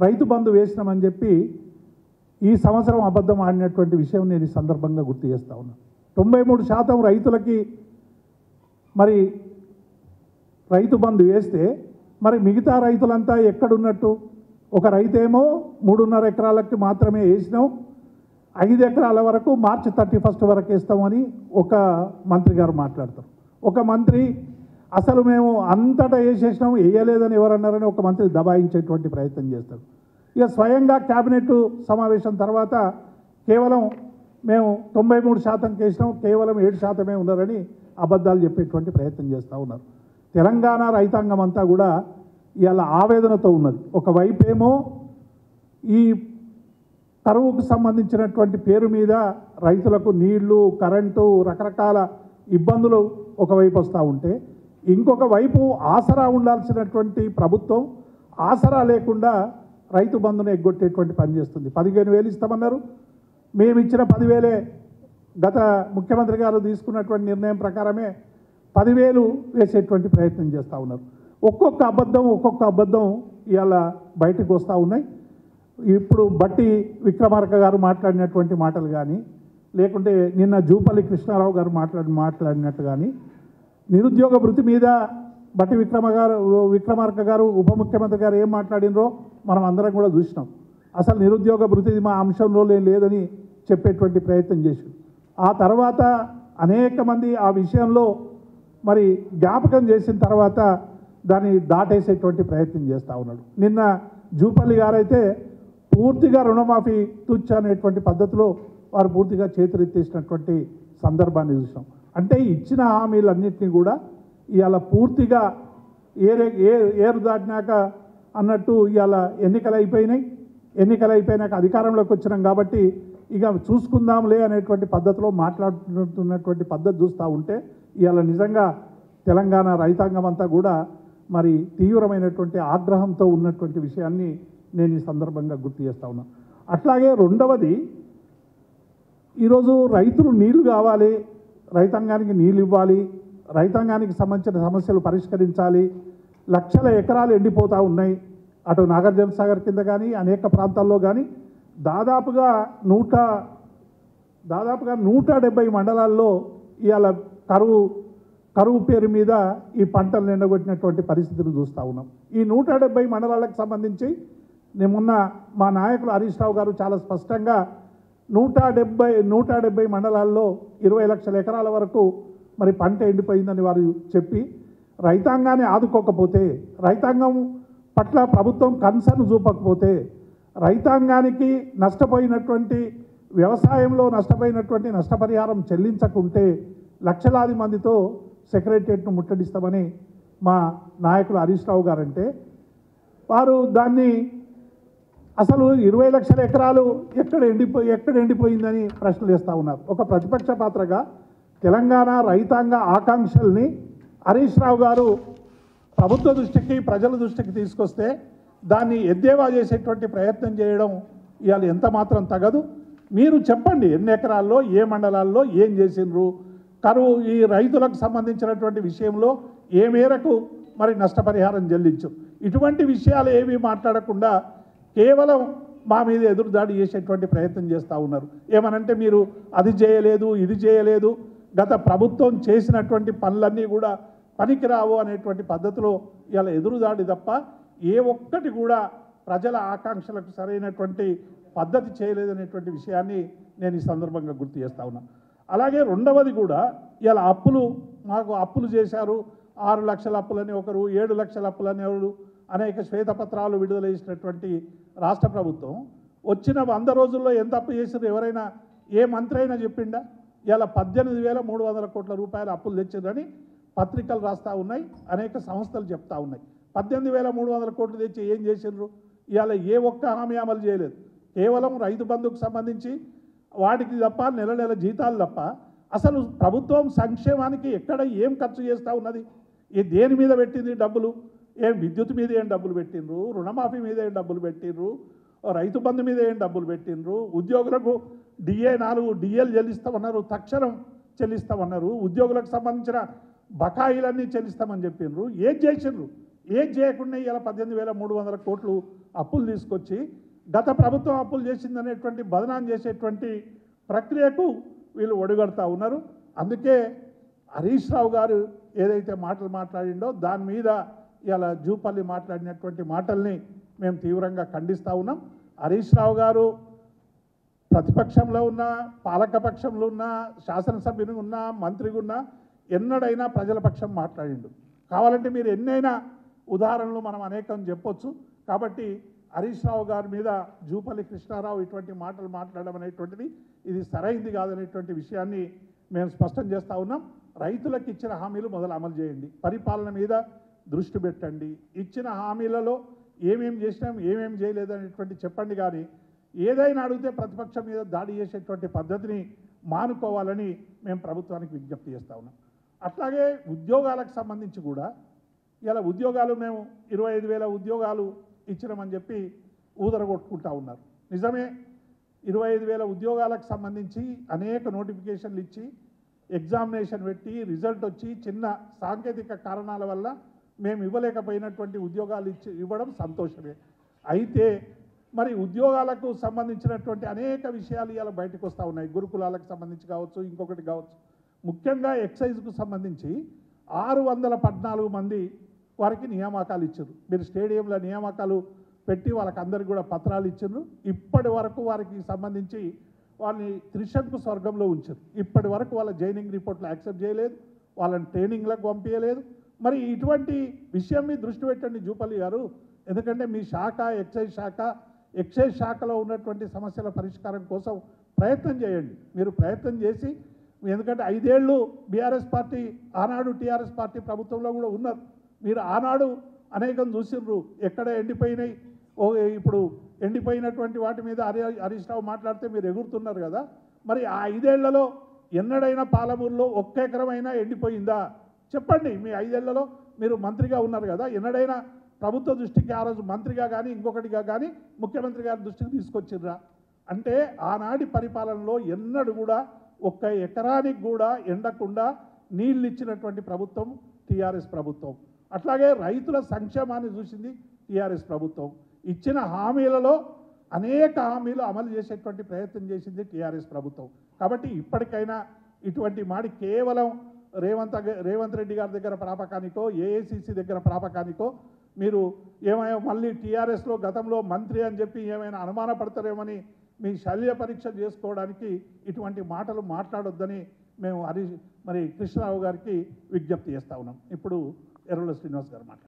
రైతు బంధు వేసినామని చెప్పి ఈ సంవత్సరం అబద్ధం ఆడినటువంటి విషయం నేను ఈ సందర్భంగా గుర్తు చేస్తా ఉన్నాను. 93% రైతులకి మరి రైతు బంధు వేస్తే మరి మిగతా రైతులంతా ఎక్కడున్నట్టు? ఒక రైతేమో 3.5 ఎకరాలకి మాత్రమే వేసినాం, 5 ఎకరాల వరకు మార్చి 31 వరకు వేస్తామని ఒక మంత్రి గారు మాట్లాడతారు. ఒక మంత్రి అసలు మేము అంతటా వేసేసినాం, వేయలేదని ఎవరన్నారని ఒక మంత్రి దబాయించేటువంటి ప్రయత్నం చేస్తారు. ఇక స్వయంగా క్యాబినెట్ సమావేశం తర్వాత కేవలం మేము 93% వేసినాం, కేవలం 7% ఉన్నారని అబద్ధాలు చెప్పేటువంటి ప్రయత్నం చేస్తూ ఉన్నారు. తెలంగాణ రైతాంగం అంతా కూడా ఇవాళ ఆవేదనతో ఉన్నది. ఒకవైపేమో ఈ కరువుకు సంబంధించినటువంటి పేరు మీద రైతులకు నీళ్లు, కరెంటు, రకరకాల ఇబ్బందులు ఒకవైపు వస్తూ ఉంటే, ఇంకొక వైపు ఆసరా ఉండాల్సినటువంటి ప్రభుత్వం ఆసరా లేకుండా రైతు బంధును ఎగ్గొట్టేటువంటి పని చేస్తుంది. 15,000 ఇస్తామన్నారు, మేము ఇచ్చిన 10,000 గత ముఖ్యమంత్రి గారు తీసుకున్నటువంటి నిర్ణయం ప్రకారమే 10,000 వేసేటువంటి ప్రయత్నం చేస్తూ ఉన్నారు. ఒక్కొక్క అబద్ధం ఇవాళ బయటకు వస్తూ ఉన్నాయి. ఇప్పుడు బట్టి విక్రమార్క గారు మాట్లాడినటువంటి మాటలు కానీ, లేకుంటే నిన్న జూపల్లి కృష్ణారావు గారు మాట్లాడినట్టు కానీ, నిరుద్యోగ భృతి మీద బట్టి విక్రమార్క గారు ఉప ముఖ్యమంత్రి గారు ఏం మాట్లాడినరో మనం అందరం కూడా చూసినాం. అసలు నిరుద్యోగ భృతి మా అంశంలో లేదని చెప్పేటువంటి ప్రయత్నం చేశారు. ఆ తర్వాత అనేక మంది ఆ విషయంలో మరి జ్ఞాపకం చేసిన తర్వాత దాన్ని దాటేసేటువంటి ప్రయత్నం చేస్తూ ఉన్నాడు. నిన్న జూపల్లి గారైతే పూర్తిగా రుణమాఫీ తుచ్చ అనేటువంటి పద్ధతిలో వారు పూర్తిగా చేతులెత్తేసినటువంటి సందర్భాన్ని చూసాం. అంటే ఇచ్చిన హామీలన్నింటినీ కూడా ఇవాళ పూర్తిగా ఏరు దాటినాక అన్నట్టు ఇవాళ ఎన్నికలు అయిపోయినాక అధికారంలోకి వచ్చినాం కాబట్టి ఇక చూసుకుందాంలే అనేటువంటి పద్ధతిలో మాట్లాడుతున్నటువంటి పద్ధతి చూస్తూ ఉంటే ఇవాళ నిజంగా తెలంగాణ రైతాంగం అంతా కూడా మరి తీవ్రమైనటువంటి ఆగ్రహంతో ఉన్నటువంటి విషయాన్ని నేను ఈ సందర్భంగా గుర్తు చేస్తూ ఉన్నాను. అట్లాగే రెండవది, ఈరోజు రైతులు నీళ్లు కావాలి, రైతాంగానికి నీళ్ళు ఇవ్వాలి, రైతాంగానికి సంబంధించిన సమస్యలు పరిష్కరించాలి. లక్షల ఎకరాలు ఎండిపోతూ ఉన్నాయి. అటు నాగార్జున సాగర్ కింద కానీ అనేక ప్రాంతాల్లో కానీ దాదాపుగా 170 మండలాల్లో ఇవాళ కరువు పేరు మీద ఈ పంటలు ఎండగొట్టినటువంటి పరిస్థితులు చూస్తూ ఉన్నాం. ఈ 170 మండలాలకు సంబంధించి మొన్న మా నాయకులు హరీష్ రావు గారు చాలా స్పష్టంగా 170 మండలాల్లో 20 లక్షల ఎకరాల వరకు మరి పంట ఎండిపోయిందని వారు చెప్పి, రైతాంగాన్ని ఆదుకోకపోతే, రైతాంగం పట్ల ప్రభుత్వం కన్సర్న్ చూపకపోతే, రైతాంగానికి నష్టపోయినటువంటి వ్యవసాయంలో నష్టపోయినటువంటి నష్టపరిహారం చెల్లించకుంటే లక్షలాది మందితో సెక్రటరియట్ను ముట్టడిస్తామని మా నాయకులు హరీష్ రావు గారంటే, వారు దాన్ని అసలు 20 లక్షల ఎకరాలు ఎక్కడ ఎండిపోయిందని ప్రశ్నలు వేస్తూ ఉన్నారు. ఒక ప్రతిపక్ష పాత్రగా తెలంగాణ రైతాంగ ఆకాంక్షల్ని హరీష్ రావు గారు ప్రభుత్వ దృష్టికి, ప్రజల దృష్టికి తీసుకొస్తే దాన్ని ఎద్దేవా చేసేటువంటి ప్రయత్నం చేయడం ఇవాళ ఎంత మాత్రం తగదు. మీరు చెప్పండి, ఎన్ని ఎకరాల్లో, ఏ మండలాల్లో ఏం చేసిండ్రు, కరువు ఈ రైతులకు సంబంధించినటువంటి విషయంలో ఏ మేరకు మరి నష్టపరిహారం చెల్లించు, ఇటువంటి విషయాలు ఏమీ మాట్లాడకుండా కేవలం మా మీద ఎదురుదాడి చేసేటువంటి ప్రయత్నం చేస్తూ ఉన్నారు. ఏమనంటే మీరు అది చేయలేదు, ఇది చేయలేదు, గత ప్రభుత్వం చేసినటువంటి పనులన్నీ కూడా పనికిరావు అనేటువంటి పద్ధతిలో ఇలా ఎదురుదాడి తప్ప ఏ ఒక్కటి కూడా ప్రజల ఆకాంక్షలకు సరైనటువంటి పద్ధతి చేయలేదనేటువంటి విషయాన్ని నేను ఈ సందర్భంగా గుర్తు చేస్తూ ఉన్నాను. అలాగే రెండవది కూడా ఇలా మాకు అప్పులు చేశారు, 6 లక్షల అప్పులని ఒకరు, 7 లక్షల అప్పులని ఎవరు, అనేక శ్వేతపత్రాలు విడుదల చేసినటువంటి రాష్ట్ర ప్రభుత్వం వచ్చిన 100 రోజుల్లో ఎంత అప్పు చేశారు ఎవరైనా, ఏ మంత్రి అయినా చెప్పిండా? ఇలా 18,300 కోట్ల రూపాయల అప్పులు తెచ్చిందని పత్రికలు రాస్తూ ఉన్నాయి, అనేక సంస్థలు చెప్తా ఉన్నాయి. 18,300 కోట్లు తెచ్చి ఏం చేసిండ్రు? ఇవాళ ఏ ఒక్క హామీ అమలు చేయలేదు. కేవలం రైతు బంధుకు సంబంధించి వాటికి తప్ప నెల నెల జీతాలు తప్ప అసలు ప్రభుత్వం సంక్షేమానికి ఎక్కడ ఏం ఖర్చు చేస్తూ ఉన్నది? దేని మీద పెట్టింది డబ్బులు? ఏం విద్యుత్ మీద ఏం డబ్బులు పెట్టిండ్రు, రుణమాఫీ మీద ఏం డబ్బులు పెట్టిండ్రు, రైతు బంధు మీద ఏం డబ్బులు పెట్టిండ్రు, ఉద్యోగులకు DA 4 DL చెల్లిస్తామన్నారు, తక్షణం చెల్లిస్తామన్నారు, ఉద్యోగులకు సంబంధించిన బకాయిలన్నీ చెల్లిస్తామని చెప్పిండ్రు. ఏం చేసిండ్రు? ఏం చేయకుండా ఇలా 18,300 కోట్లు అప్పులు తీసుకొచ్చి గత ప్రభుత్వం అప్పులు చేసిందనేటువంటి బదనాం చేసేటువంటి ప్రక్రియకు వీళ్ళు ఒడిగడతా ఉన్నారు. అందుకే హరీష్ రావు గారు ఏదైతే మాటలు మాట్లాడిండో దాని మీద ఇలా జూపల్లి మాట్లాడినటువంటి మాటల్ని మేము తీవ్రంగా ఖండిస్తూ ఉన్నాం. హరీష్ రావు గారు ప్రతిపక్షంలో ఉన్న, పాలకపక్షంలో ఉన్న, శాసనసభ్యుని ఉన్న, మంత్రిగా ఉన్న ఎన్నడైనా ప్రజల పక్షం మాట్లాడిండు. కావాలంటే మీరు ఎన్నైనా ఉదాహరణలు మనం అనేకం చెప్పొచ్చు. కాబట్టి హరీష్ రావు గారి మీద జూపల్లి కృష్ణారావు ఇటువంటి మాటలు మాట్లాడడం అనేటువంటిది ఇది సరైంది కాదనేటువంటి విషయాన్ని మేము స్పష్టం చేస్తూ ఉన్నాం. రైతులకు ఇచ్చిన హామీలు మొదలు అమలు చేయండి, పరిపాలన మీద దృష్టి పెట్టండి, ఇచ్చిన హామీలలో ఏమేం చేసినాం ఏమేం చేయలేదనేటువంటి చెప్పండి. కానీ ఏదైనా అడిగితే ప్రతిపక్షం మీద దాడి చేసేటువంటి పద్ధతిని మానుకోవాలని మేము ప్రభుత్వానికి విజ్ఞప్తి చేస్తూ ఉన్నాం. అట్లాగే ఉద్యోగాలకు సంబంధించి కూడా ఇలా ఉద్యోగాలు మేము 25,000 ఉద్యోగాలు ఇచ్చినామని చెప్పి ఊదరగొట్టుకుంటా ఉన్నారు. నిజమే, 25,000 ఉద్యోగాలకు సంబంధించి అనేక నోటిఫికేషన్లు ఇచ్చి ఎగ్జామినేషన్ పెట్టి రిజల్ట్ వచ్చి చిన్న సాంకేతిక కారణాల వల్ల మేము ఇవ్వలేకపోయినటువంటి ఉద్యోగాలు ఇవ్వడం సంతోషమే. అయితే మరి ఉద్యోగాలకు సంబంధించినటువంటి అనేక విషయాలు ఇలా బయటకు వస్తూ ఉన్నాయి. గురుకులాలకు సంబంధించి కావచ్చు, ఇంకొకటి కావచ్చు. ముఖ్యంగా ఎక్సైజ్కు సంబంధించి 614 మంది వారికి నియామకాలు ఇచ్చారు. మీరు స్టేడియంలో నియామకాలు పెట్టి వాళ్ళకి అందరికి కూడా పత్రాలు ఇచ్చారు. ఇప్పటి వరకు వారికి సంబంధించి వాళ్ళని త్రిశంకు స్వర్గంలో ఉంచారు. ఇప్పటి వరకు వాళ్ళ జాయినింగ్ రిపోర్ట్లు యాక్సెప్ట్ చేయలేదు, వాళ్ళని ట్రైనింగ్లకు పంపించలేదు. మరి ఇటువంటి విషయం మీద దృష్టి పెట్టండి జూపల్లి గారు. ఎందుకంటే మీ శాఖ ఎక్సైజ్ శాఖలో ఉన్నటువంటి సమస్యల పరిష్కారం కోసం ప్రయత్నం చేయండి. మీరు ప్రయత్నం చేసి, ఎందుకంటే 5 ఏళ్ళు బీఆర్ఎస్ పార్టీ, ఆనాడు టీఆర్ఎస్ పార్టీ ప్రభుత్వంలో కూడా ఉన్నారు. మీరు ఆనాడు అనేకం చూసిండ్రు, ఎక్కడ ఎండిపోయినాయి. ఇప్పుడు ఎండిపోయినటువంటి వాటి మీద హరీష్ రావు మాట్లాడితే మీరు ఎగురుతున్నారు కదా. మరి ఆ 5 ఏళ్లలో ఎన్నడైనా పాలమూరులో 1 ఎకరమైనా ఎండిపోయిందా చెప్పండి. మీ 5 ఏళ్లలో మీరు మంత్రిగా ఉన్నారు కదా, ఎన్నడైనా ప్రభుత్వ దృష్టికి ఆ రోజు మంత్రిగా కానీ ఇంకొకటిగా కానీ ముఖ్యమంత్రి గారి దృష్టికి తీసుకొచ్చిర్రా? అంటే ఆనాటి పరిపాలనలో ఎన్నడూ కూడా 1 ఎకరానికి కూడా ఎండకుండా నీళ్ళు ఇచ్చినటువంటి ప్రభుత్వం టీఆర్ఎస్ ప్రభుత్వం. అట్లాగే రైతుల సంక్షేమాన్ని చూసింది టీఆర్ఎస్ ప్రభుత్వం. ఇచ్చిన హామీలలో అనేక హామీలు అమలు చేసేటువంటి ప్రయత్నం చేసింది టీఆర్ఎస్ ప్రభుత్వం. కాబట్టి ఇప్పటికైనా ఇటువంటి మాట కేవలం రేవంత్ రెడ్డి గారి దగ్గర ప్రాపకానికో, ఏఐసిసి దగ్గర ప్రాపకానికో మీరు ఏమైనా మళ్ళీ టీఆర్ఎస్లో గతంలో మంత్రి అని చెప్పి ఏమైనా అనుమానపడతారేమని మీ శల్య పరీక్ష చేసుకోవడానికి ఇటువంటి మాటలు మాట్లాడొద్దని మేము కృష్ణరావు గారికి విజ్ఞప్తి చేస్తూ ఉన్నాం. ఇప్పుడు ఎర్రల శ్రీనివాస్ గారు మాట్లాడారు.